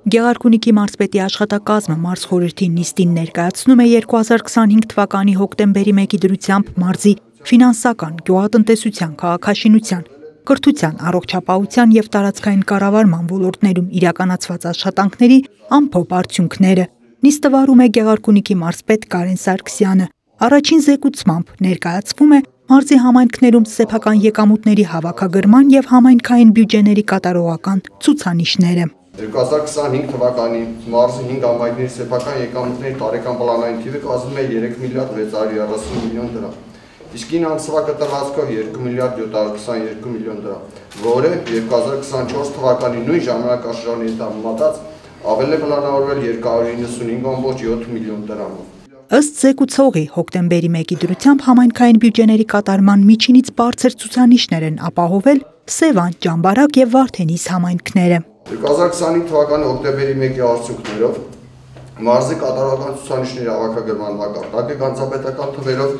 Գեղարքունիքի մարզպետի աշխատակազմը մարզխորհրդի նիստին ներկայացնում է 2025 թվականի հոկտեմբերի 1-ի դրությամբ մարզի ֆինանսական, գյուղատնտեսության, քաղաքաշինության, կրթության, առողջապահության և տարածքային կառավարման ոլորտներում իրականացված աշխատանքների ամփոփ արդյունքները։ Նիստը վարում է Գեղարքունիքի մարզպետ Կարեն Սարգսյանը։ Առաջին զեկուցմամբ ներկայացվում է մարզի համայնքներում սեփական եկամուտների հավաքագրման և համայնքային բյուջեների կատարողական ցուցանիշները։ 2025 թվականի մարզի 5 համայնքների սեփական եկամուտների տարեկան պլանային թիվը կազմում է 3 միլիարդ 630 միլիոն դրամ, իսկ ինանսվա կտրվածքով 2 միլիարդ 722 միլիոն դրամ, որը 2024 թվականի նույն ժամանակաշրջանի հետ համեմատած ավել է պլանավորվել 295,7 միլիոն դրամով։ Ըստ զեկուցողի, հոկտեմբերի 1-ի դրությամբ համայնքային բյուջեների կատարման միջինից բարձր ցուցանիշներ են ապահովել Սևան, Ճամբարակ և Վարդենիս համայնքները։ 2025 թվականի հոկտեմբերի 1-ի արդյունքներով մարզի կատարողական ցուցանիշների հավաքագրման մակարդակը ganzapետական թվերով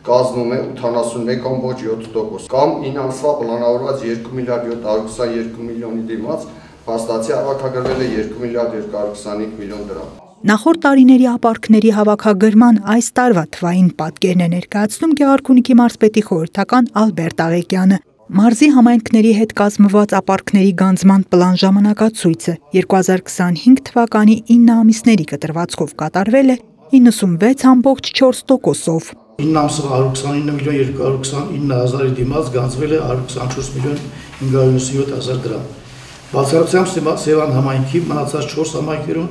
կազմում է 81,7% կամ ինանսվա պլանավորված 2 միլիարդ 722 միլիոնի դիմաց փաստացի հավաքագրվել է 2 միլիարդ 225 միլիոն դրամ։ Նախորդ տարիների ապարքների հավաքագրման այս տարվա թվային պատկերն է ներկայացնում Գեղարքունիքի մարզպետի խորհրդական Ալբերտ Աղեկյանը։ Մարզի համայնքների հետ կազմված ապարքների գանձման պլան ժամանակացույցը 2025 թվականի 9 ամիսների կտրվածքով կատարվել է 96,4%-ով։ 9 ամսվա 129 միլիոն 229 հազարի դիմաց գանձվել է 124 միլիոն 597 հազար դրամ։ Բացառությամբ Սևան համայնքի մնացած 4 համայնքներում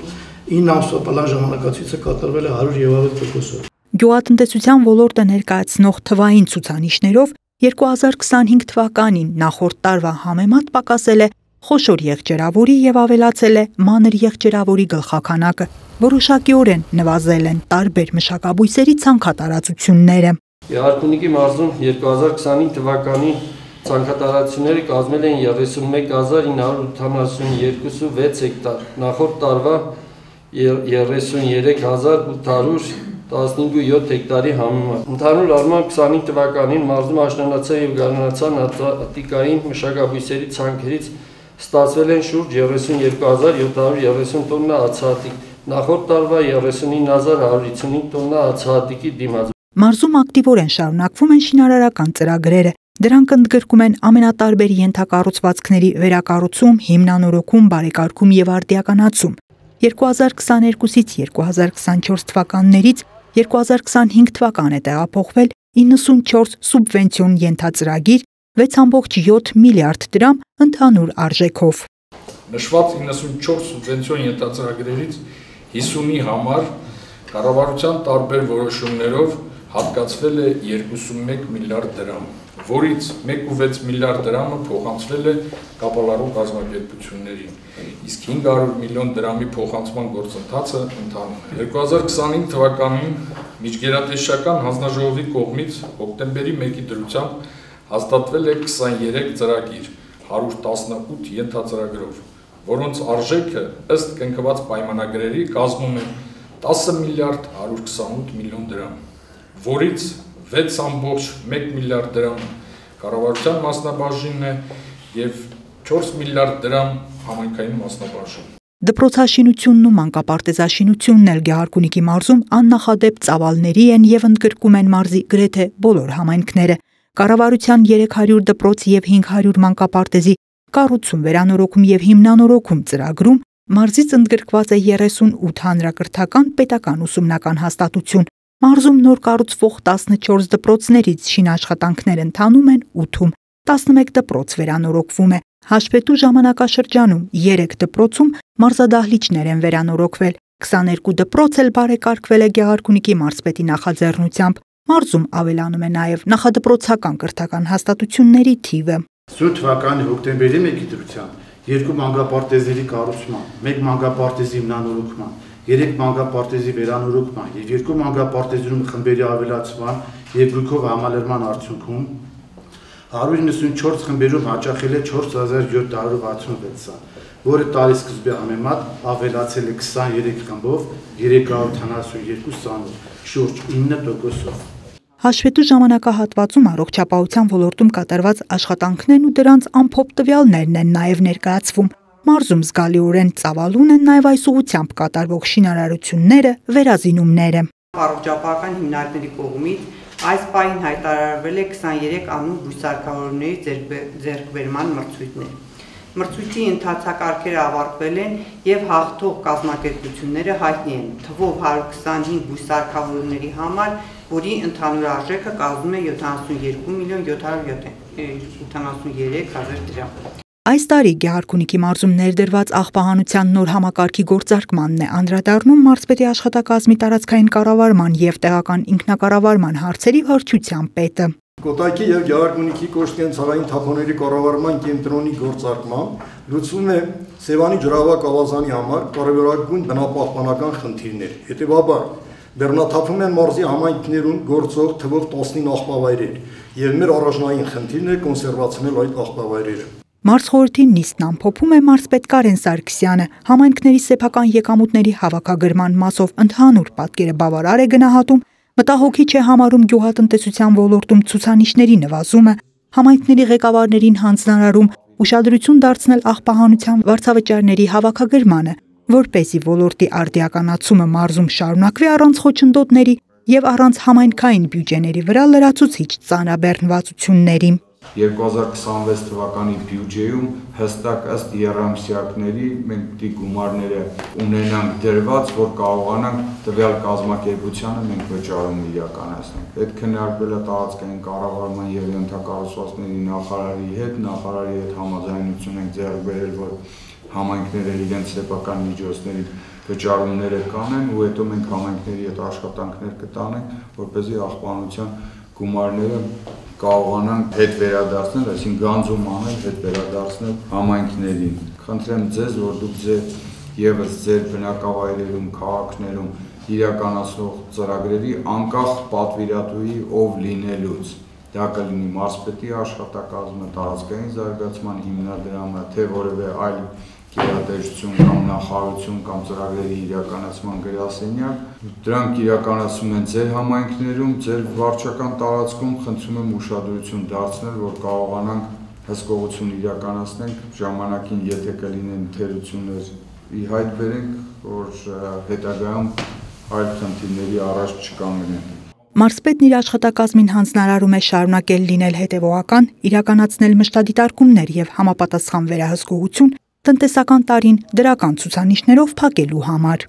9 ամսվա պլան ժամանակացույցը կատարվել է 100%-ով։ Գյուղատնտեսության ոլորտը ներկայացնող թվային ցուցանիշներով 2025 թվականին նախորդ տարվա համեմատ պակասել է խոշոր եղջերավորի և ավելացել է մանր եղջերավորի գլխաքանակը։ Որոշակիորեն նվազել են տարբեր մշակաբույսերի ցանքատարածությունները։ Գեղարքունիքի մարզում 2025 թվականի ցանքատարածությունները կազմել են 31,982,6 հեկտար, նախորդ տարվա 33,815,7 հեկտարի համեմատ։ Ընդհանուր առմամբ 25 թվականին մարզում աշնանացան և գարնանացան հատիկային մշակաբույսերի ցանքերից ստացվել են շուրջ 32,730 տոննա հացահատիկ, նախորդ տարվա 39,155 տոննա հացահատիկի դիմաց։ Մարզում ակտիվորեն շարունակվում են շինարարական ծրագրերը։ Դրանք ընդգրկում են ամենատարբեր ենթակառուցվածքների վերակառուցում, հիմնանորոգում, բարեկարգում և արդիականացում։ 2022-ից 2024 թվականներից 2025 թվական է տեղափոխվել 94 սուբվենցիոն ենթածրագիր 6,7 միլիարդ դրամ ընդհանուր արժեքով։ Նշված 94 սուբվենցիոն ենթածրագրերից 50-ի համար կառավարության տարբեր որոշումներով հատկացվել է 21 միլիարդ դրամ, որից 1,6 միլիարդ դրամը փոխանցվել է կապալառու կազմակերպություններին, իսկ 500 միլիոն դրամի փոխանցման գործընթացը ընթանում է։ 2025 թվականին Միջգերատեսչական հանձնաժողովի կողմից հոկտեմբերի 1-ի դրությամբ հաստատվել է 23 ծրագիր 118 ենթածրագրով, որոնց արժեքը ըստ կնքված պայմանագրերի կազմում է 10 միլիարդ 128 միլիոն դրամ, որից 6,1 միլիարդ դրամ կառավարության մասնաբաժինն է և 4 միլիարդ դրամ համայնքային մասնաբաժին։ Դպրոցաշինությունն ու մանկապարտեզաշինությունն էլ Գեղարքունիքի մարզում աննախադեպ ծավալների են և ընդգրկում են մարզի գրեթե բոլոր համայնքները։ Կառավարության 300 դպրոց և 500 մանկապարտեզի կառուցում, վերանորոգում և հիմնանորոգում ծրագրում մարզից ընդգրկված է 38 հանրակրթական պետական ուսումնական հաստատություն։ Մարզում նոր կառուցվող 14 դպրոցներից շինաշխատանքներ ընթանում են 8-ում, 11 դպրոց վերանորոգվում է։ Հաշվետու ժամանակաշրջանում 3 դպրոցում մարզադահլիճներ են վերանորոգվել, 22 դպրոց էլ բարեկարգվել է Գեղարքունիքի մարզպետի նախաձեռնությամբ։ Մարզում ավելանում է նաև նախադպրոցական կրթական հաստատությունների թիվը։ թվականի հոկտեմբերի 1-ի դրությամբ 2 մանկապարտեզների կառուցման, 1 մանկապարտեզի հիմնանորոգման, 3 մանկապարտեզի վերանորոգման և 2 մանկապարտեզներում խմբերի ավելացման և գրքով համալրման արդյունքում 194 խմբերում հաճախել է 4766 սան, որը տարեսկզբի համեմատ ավելացել է 23 խմբով 372 սանով, շուրջ 9%-ով։ Հաշվետու ժամանակահատվածում առողջապահության ոլորտում կատարված աշխատանքներն ու դրանց ամփոփ տվյալներն են նաև ներկայացվում։ Մարզում զգալիորեն ծավալուն են նաև այս ուղղությամբ կատարվող շինարարությունները, վերազինումները։ Առողջապահական հիմնարկների կողմից այս պահին հայտարարվել է 23 անուն բույսարկավորների ձեռքբերման մրցույթներ։ Մրցույթի ընթացակարգերը ավարտվել են եւ հաղթող կազմակերպությունները հայտնի են թվով 125 բույսարկավորների համար, որի ընդհանուր արժեքը կազմում է 72 միլիոն 773 հազար դրամ։ Այս տարի Գեղարքունիքի մարզում ներդրված աղբահանության նոր համակարգի գործարկմանն է անդրադառնում մարզպետի աշխատակազմի տարածքային կառավարման եւ տեղական ինքնակառավարման հարցերի վարչության պետը։ Կոտայքի եւ Գեղարքունիքի կոշտենցաղային թափոնների կառավարման կենտրոնի գործարկմամբ լուծվում է Սևանի ջրավակ ավազանի համար կարևորագույն բնապահպանական խնդիրներ։ Հետևաբար բեռնաթափում են մարզի համայնքներում գործող թվով 19 աղբավայրեր եւ մեր առաջնային խնդիրն է կոնսերվացնել այդ աղբավայրերը։ Մարզխորհրդի նիստն ամփոփում է մարզպետ Կարեն Սարգսյանը, համայնքների սեփական եկամուտների հավաքագրման մասով ընդհանուր պատկերը բավարար է գնահատում, մտահոգիչ է համարում գյուղատնտեսության ոլորտում ցուցանիշների նվազումը, համայնքների ղեկավարներին հանձնարարում ուշադրություն դարձնել աղբահանության վարձավճարների հավաքագրմանը, որպեսզի ոլորտի արդիականացումը մարզում շարունակվի առանց խոչընդոտների եւ առանց համայնքային բյուջեների վրա լրացուցիչ ծանրաբեռնվածությունների։ 2026 թվականի բյուջեում հստակ ըստ եռամսյակների մենք դի գումարները ունենանք դրված, որ կարողանանք տվյալ կազմակերպությանը մենք վճարում իրականացնենք։ Այդ քննարկվել է տարածքային կառավարման եւ ենթակառուցվածքների նախարարի հետ համաձայնություն ենք ձեռք բերել, որ համայնքները իրենց սեփական միջոցների վճարումները կանեն ու հետո մենք համայնքների հետ աշխատանքներ կտանենք, որպեսզի աղբանության գումարները կարողանանք հետ վերադարձնել, այսինքն գանձում անել, հետ վերադարձնել համայնքներին։ Խնդրեմ ձեզ, որ դուք եւս ձեր բնակավայրերում, քաղաքներում իրականացնող ծրագրերի անկախ պատվիրատուի ով լինելուց, դա կլինի մարզպետի աշխատակազմը, տարածքային զարգացման հիմնադրամը, թե որևէ այլ գերատեսչություն կամ նախարարություն կամ ծրագրերի իրականացման գրասենյակ, դրանք իրականացում են ձեր համայնքներում, ձեր վարչական տարածքում, խնդրում եմ ուշադրություն դարձնել, որ կարողանանք հսկողություն իրականացնենք, ժամանակին եթե կլինեն թերություններ ի հայտ բերենք, որ հետագայում այլ խնդիրների առաջ չկանգնեն։ Մարզպետն իր աշխատակազմին հանձնարարում է շարունակել լինել հետևողական, իրականացնել մշտադիտարկումներ եւ համապատասխան վերահսկողություն տնտեսական տարին դրական ցուցանիշներով փակելու համար։